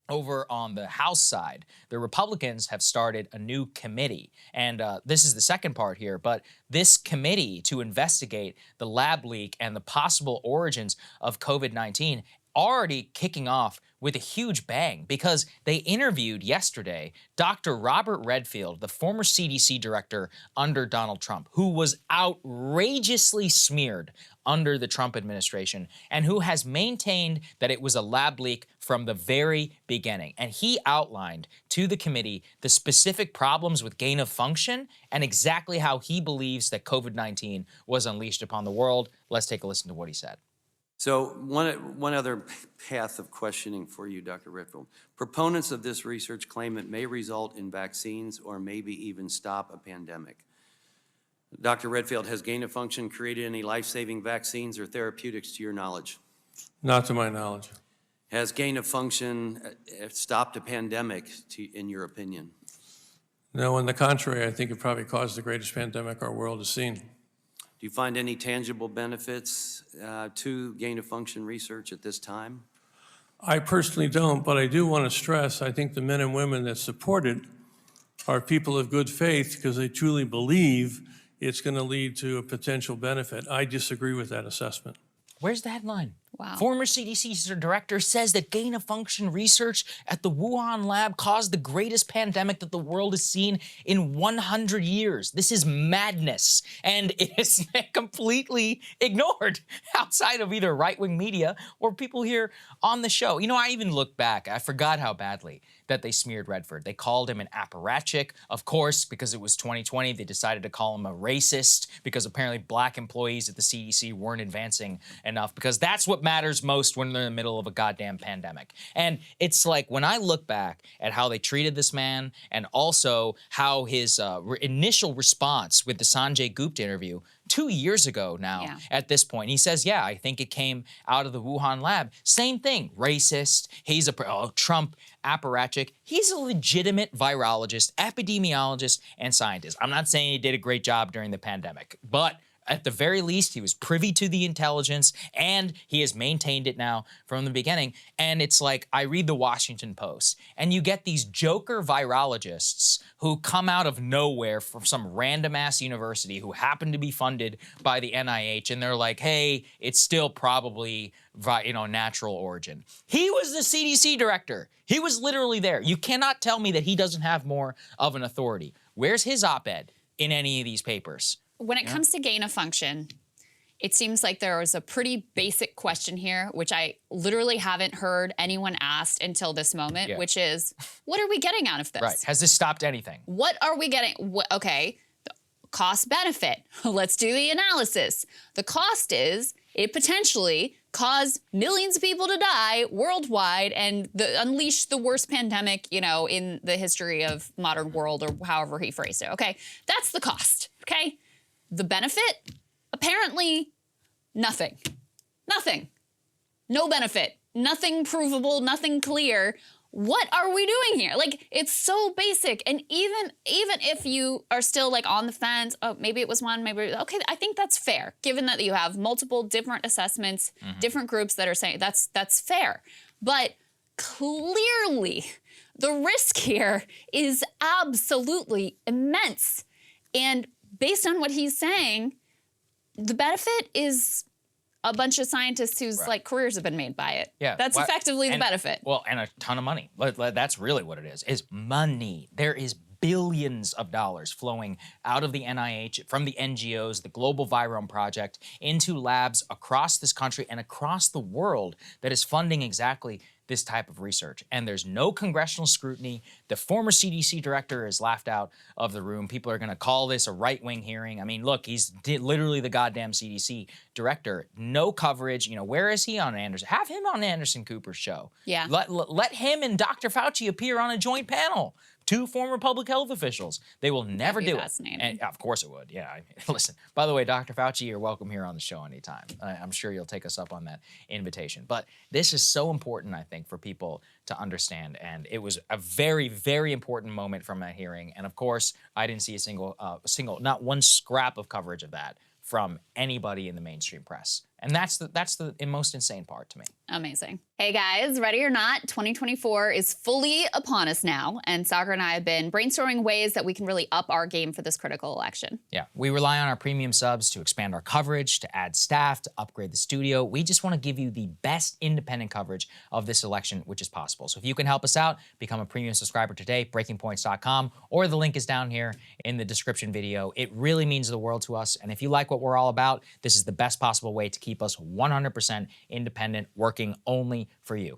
Over on the House side, the Republicans have started a new committee. And this is the second part here, but this committee to investigate the lab leak and the possible origins of COVID-19 already kicking off with a huge bang because they interviewed yesterday Dr. Robert Redfield, the former CDC director under Donald Trump, who was outrageously smeared under the Trump administration and who has maintained that it was a lab leak from the very beginning. And he outlined to the committee the specific problems with gain of function and exactly how he believes that COVID-19 was unleashed upon the world. Let's take a listen to what he said. So one other path of questioning for you, Dr. Redfield. Proponents of this research claim it may result in vaccines or maybe even stop a pandemic. Dr. Redfield, has gain of function created any life-saving vaccines or therapeutics to your knowledge? Not to my knowledge. Has gain of function stopped a pandemic, in your opinion? No, on the contrary, I think it probably caused the greatest pandemic our world has seen. Do you find any tangible benefits to gain of function research at this time? I personally don't, but I do want to stress, I think the men and women that support it are people of good faith because they truly believe it's going to lead to a potential benefit. I disagree with that assessment. Where's the headline? Wow. Former CDC director says that gain-of-function research at the Wuhan lab caused the greatest pandemic that the world has seen in 100 years. This is madness, and it is completely ignored outside of either right-wing media or people here on the show. You know, I even look back. I forgot how badly that they smeared Redfield. They called him an apparatchik. Of course, because it was 2020, they decided to call him a racist because apparently black employees at the CDC weren't advancing enough because that's what matters most when they're in the middle of a goddamn pandemic. And it's like when I look back at how they treated this man and also how his initial response with the Sanjay Gupta interview 2 years ago now at this point. He says, yeah, I think it came out of the Wuhan lab. Same thing, racist. He's a Trump apparatchik. He's a legitimate virologist, epidemiologist, and scientist. I'm not saying he did a great job during the pandemic, but at the very least, he was privy to the intelligence, and he has maintained it now from the beginning. And it's like, I read the Washington Post, and you get these joker virologists who come out of nowhere from some random-ass university who happen to be funded by the NIH, and they're like, hey, it's still probably, natural origin. He was the CDC director. He was literally there. You cannot tell me that he doesn't have more of an authority. Where's his op-ed in any of these papers? When it comes to gain of function, it seems like there was a pretty basic question here, which I literally haven't heard anyone asked until this moment, which is, what are we getting out of this? Right. Has this stopped anything? What are we getting? Okay, cost benefit. Let's do the analysis. The cost is it potentially caused millions of people to die worldwide and unleash the worst pandemic, in the history of modern world, or however he phrased it. Okay, that's the cost. Okay. The benefit? Apparently, nothing. Nothing. No benefit. Nothing provable, nothing clear. What are we doing here? Like, it's so basic. And even if you are still like on the fence, oh, maybe it was one, maybe, okay, I think that's fair. Given that you have multiple different assessments, different groups that are saying that's fair. But clearly, the risk here is absolutely immense. And based on what he's saying, the benefit is a bunch of scientists whose careers have been made by it. Yeah, that's effectively the benefit. Well, and a ton of money. That's really what it is money. There is billions of dollars flowing out of the NIH, from the NGOs, the Global Virome Project, into labs across this country and across the world that is funding exactly this type of research. And there's no congressional scrutiny. The former CDC director is laughed out of the room. People are going to call this a right-wing hearing. I mean, look, he's literally the goddamn CDC director. No coverage. Where is he on Anderson? Have him on Anderson Cooper's show. Yeah. Let him and Dr. Fauci appear on a joint panel. Two former public health officials. They will never do it. And of course it would. Yeah. Listen, by the way, Dr. Fauci, you're welcome here on the show anytime. I'm sure you'll take us up on that invitation. But this is so important, I think, for people to understand. And it was a very, very important moment from that hearing. And of course, I didn't see not one scrap of coverage of that from anybody in the mainstream press. And that's the most insane part to me. Amazing. Hey guys, ready or not, 2024 is fully upon us now, and Saagar and I have been brainstorming ways that we can really up our game for this critical election. Yeah, we rely on our premium subs to expand our coverage, to add staff, to upgrade the studio. We just want to give you the best independent coverage of this election, which is possible. So if you can help us out, become a premium subscriber today, breakingpoints.com, or the link is down here in the description video. It really means the world to us, and if you like what we're all about, this is the best possible way to keep us 100% independent, working only for you.